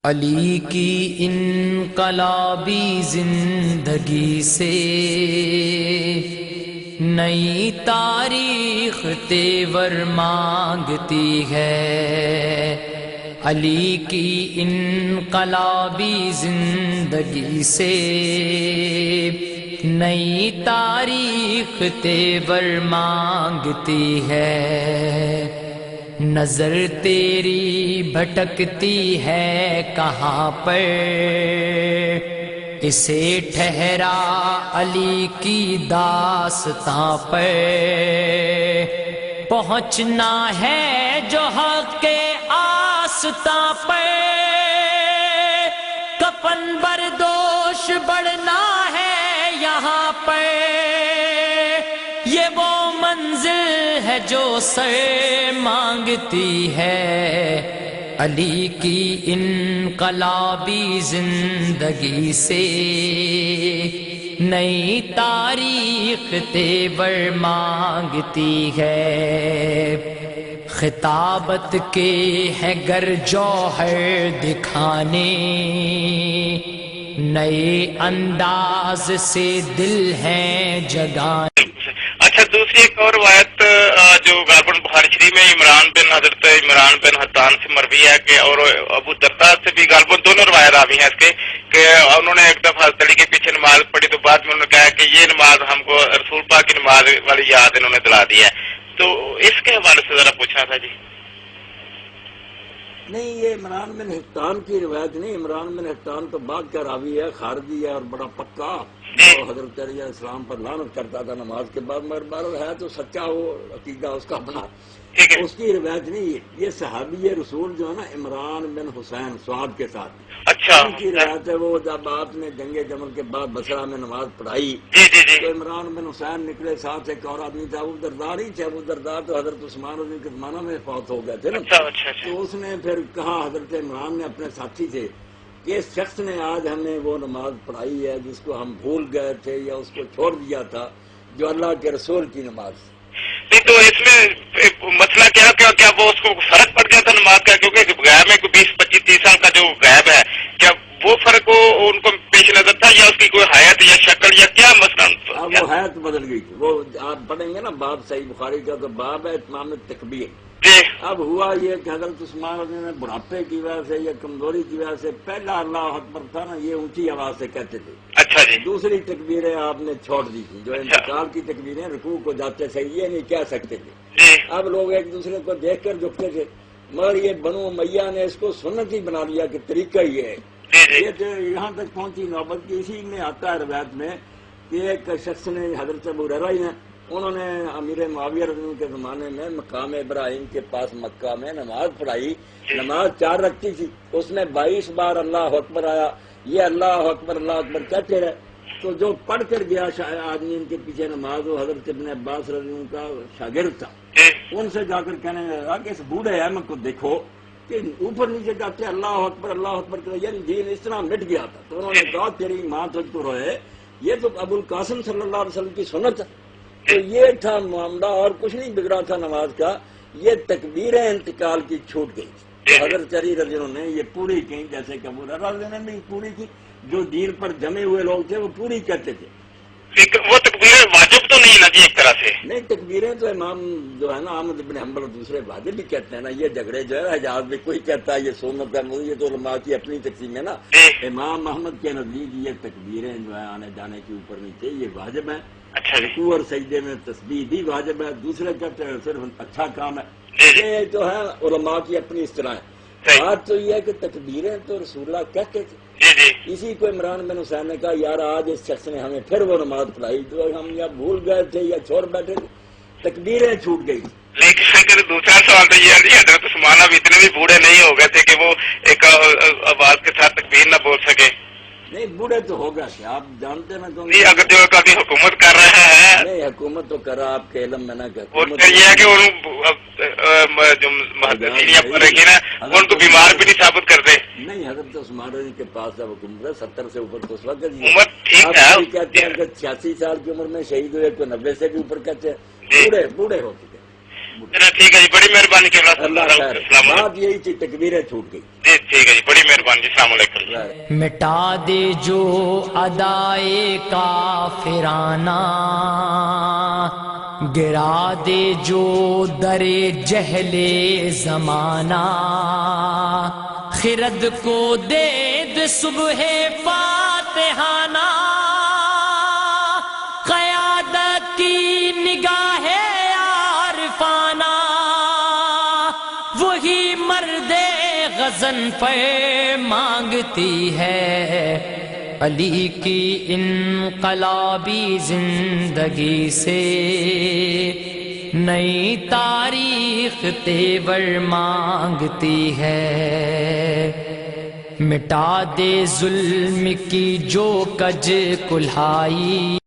علی کی انقلابی زندگی سے نئی تاریخ تیور مانگتی ہے۔ علی کی انقلابی زندگی سے نئی تاریخ تیور مانگتی ہے۔ نظر تیری بھٹکتی ہے کہاں پر، اسے ٹھہرا علی کی داستاں پر۔ پہنچنا ہے جو حق کے آستاں پر، کفن بردوش بڑھنا ہے یہاں پر۔ یہ وہ منزل ہے جو سر مانگتی ہے۔ علی کی انقلابی زندگی سے نئی تاریخ تیور مانگتی ہے۔ خطابت کے ہے گر جوہر دکھانے، نئے انداز سے دل ہیں جگانے۔ اچھا، دوسری ایک اور روایت جو غالباً بخاری شریف میں حضرت عمران بن حطان سے مروی ہے کہ اور ابو درداء سے بھی غالباً دونوں روایت آئی ہیں اس کے کہ انہوں نے ایک دفعہ حضرت علی کے پیچھے نماز پڑھی تو بعد میں انہوں نے کہا کہ یہ نماز ہم کو رسول پاک کی نماز والی یاد انہوں نے دلا دی ہے، تو اس کے حوالے سے ذرا پوچھنا تھا جی۔ نہیں، یہ عمران بن حطان کی روایت نہیں، عمران بن حطان تو بعد کا راوی ہے، خارجی ہے اور بڑا پکا، اور حضرت علیہ السلام پر لعنت کرتا تھا نماز کے بعد، مگر بہرحال ہے تو سچا وہ عقیدہ اس کا اپنا، اس کی روایت نہیں ہے۔ یہ صحابی رسول جو ہے نا عمران بن حسین سعد کے ساتھ، اچھا، ان کی روایت ہے۔ وہ جب آپ نے جنگ جمل کے بعد بصرہ میں نماز پڑھائی تو عمران بن حسین نکلے، ساتھ ایک اور آدمی تھا، ابو درداء ہی تھے۔ ابو درداء تو حضرت عثمان رضی کے زمانہ میں فوت ہو گئے تھے نا، تو اس نے پھر کہا حضرت عمران نے اپنے ساتھی سے کہ اس شخص نے آج ہمیں وہ نماز پڑھائی ہے جس کو ہم بھول گئے تھے یا اس کو چھوڑ دیا تھا، جو اللہ کے رسول کی نماز۔ نہیں تو اس میں مسئلہ کیا وہ اس کو فرق پڑ گیا تھا نماز کا، کیونکہ غیب میں کوئی 20-25-30 سال کا جو غیب ہے، کیا وہ فرق ان کو پیش نظر تھا یا اس کی کوئی حیات یا شکل یا کیا مسئلہ؟ وہ حیات بدل گئی تھی۔ وہ آپ پڑھیں گے نا باب صحیح بخاری کا، تو باب ہے اتمام تکبیر۔ اب ہوا یہ کہ حضرت عثمان رضی اللہ عنہ بڑھاپے کی وجہ سے یا کمزوری کی وجہ سے پہلا اللہ اکبر تھا نا، یہ اونچی آواز سے کہتے تھے۔ اچھا جی۔ دوسری تکبیریں آپ نے چھوڑ دی تھی، جو انتقال کی تکبیریں رکوع کو جاتے تھے یہ نہیں کہہ سکتے تھے۔ اب لوگ ایک دوسرے کو دیکھ کر جھکتے تھے، مگر یہ بنو امیہ نے اس کو سنت ہی بنا لیا کہ طریقہ یہ ہے۔ یہ یہاں تک پہنچی نوبت کی، اسی میں آتا ہے روایت میں کہ ایک شخص نے حضرت ابو ہریرہ نے، انہوں نے امیر معاویہ رضی اللہ عنہ کے زمانے میں مقام ابراہیم کے پاس مکہ میں نماز پڑھائی۔ نماز 4 رکعتی تھی، اس میں 22 بار اللہ اکبر آیا۔ یہ اللہ اکبر کہتے رہے، تو جو پڑھ کر گیا آدمی ان کے پیچھے نماز، وہ حضرت ابن عباس رضی اللہ عنہ کا شاگرد تھا۔ ان سے جا کر کہنے لگا کہ اس بوڑھے احمد کو دیکھو کہ اوپر نیچے کہتے اللہ اکبر یعنی دین اس طرح مٹ گیا تھا۔ تو انہوں نے کہا تیری ماں تجھ کو روئے، یہ تو ابو القاسم صلی اللہ علیہ وسلم کی سنت ہے۔ تو یہ تھا معاملہ، اور کچھ نہیں بگڑا تھا نماز کا، یہ تکبیریں انتقال کی چھوٹ گئی تھی۔ تو حضرت علی رضی اللہ عنہ نے یہ پوری کی، جیسے کہ ابو ہریرہ رضی اللہ عنہ نے بھی پوری کی۔ جو دین پر جمے ہوئے لوگ تھے وہ پوری کہتے تھے۔ وہ تکبیریں واجب تو نہیں نا جی ایک طرح سے؟ نہیں، تکبیریں تو امام جو ہے نا احمد بن حنبل اور دوسرے واجب بھی کہتے ہیں نا۔ یہ جھگڑے جو ہے حجاز میں کوئی کہتا ہے یہ سنت ہے، یہ تو علماء کی اپنی تقسیم ہے نا۔ امام احمد کے نزدیک یہ تکبیریں جو ہے آنے جانے کے اوپر نیچے یہ واجب ہیں۔ رکوع اور سجدے میں تسبیح بھی واجب ہے، دوسرے کہتے ہیں صرف اچھا کام ہے۔ یہ جو ہے علماء کی اپنی اس طرح ہے۔ بات تو یہ ہے کہ تکبیریں تو رسول اللہ کہتے تھے۔ اسی کو عمران بن حسین نے کہا یار آج اس شخص نے ہمیں پھر وہ نماز پڑھائی جو ہم یا بھول گئے تھے یا چھوڑ بیٹھے تھے، تکبیریں چھوٹ گئی۔ لیکن دوسرا سوال تو یہ ہے جی، حضرت عثمان اب اتنے بھی بوڑھے نہیں ہو گئے تھے کہ وہ ایک آواز کے ساتھ تکبیر نہ بول سکے؟ نہیں، بوڑھے تو ہو گئے تھے، آپ جانتے نا تو نہیں، اگر جو کبھی حکومت کر رہے ہیں۔ نہیں، حکومت تو کرا آپ کے علم میں نہ کہ اور یہ ہے کہ جو محدثین رکھے نا ان کو بیمار بھی نہیں ثابت کرتے۔ نہیں، حضرت عثمان رضی کے پاس جب حکومت ہے 70 سے اوپر تو اس وقت عمر ٹھیک ہے، کہتے ہیں کہ 86 سال کی عمر میں شہید ہوئے، کوئی 90 سے بھی اوپر کہتے ہیں، بوڑھے ہو چکے۔ چلو ٹھیک ہے جی، بڑی مہربانی کی اللہ خیر. السلام علیکم بات یہی تھی تکبیریں چھوٹ گئی. جی ٹھیک ہے جی، بڑی مہربانی جی، السلام علیکم. مٹا دے جو ادائے کافرانہ، گرا دے جو در جہل زمانہ، خرد کو دے دے صبح فاتحانہ، قیادت کی نگاہ عارفانہ، وہی مرد غزن پہ مانگتی ہے، علی کی انقلابی زندگی سے نئی تاریخ تیور مانگتی ہے، مٹا دے ظلم کی جو کج کلہائی.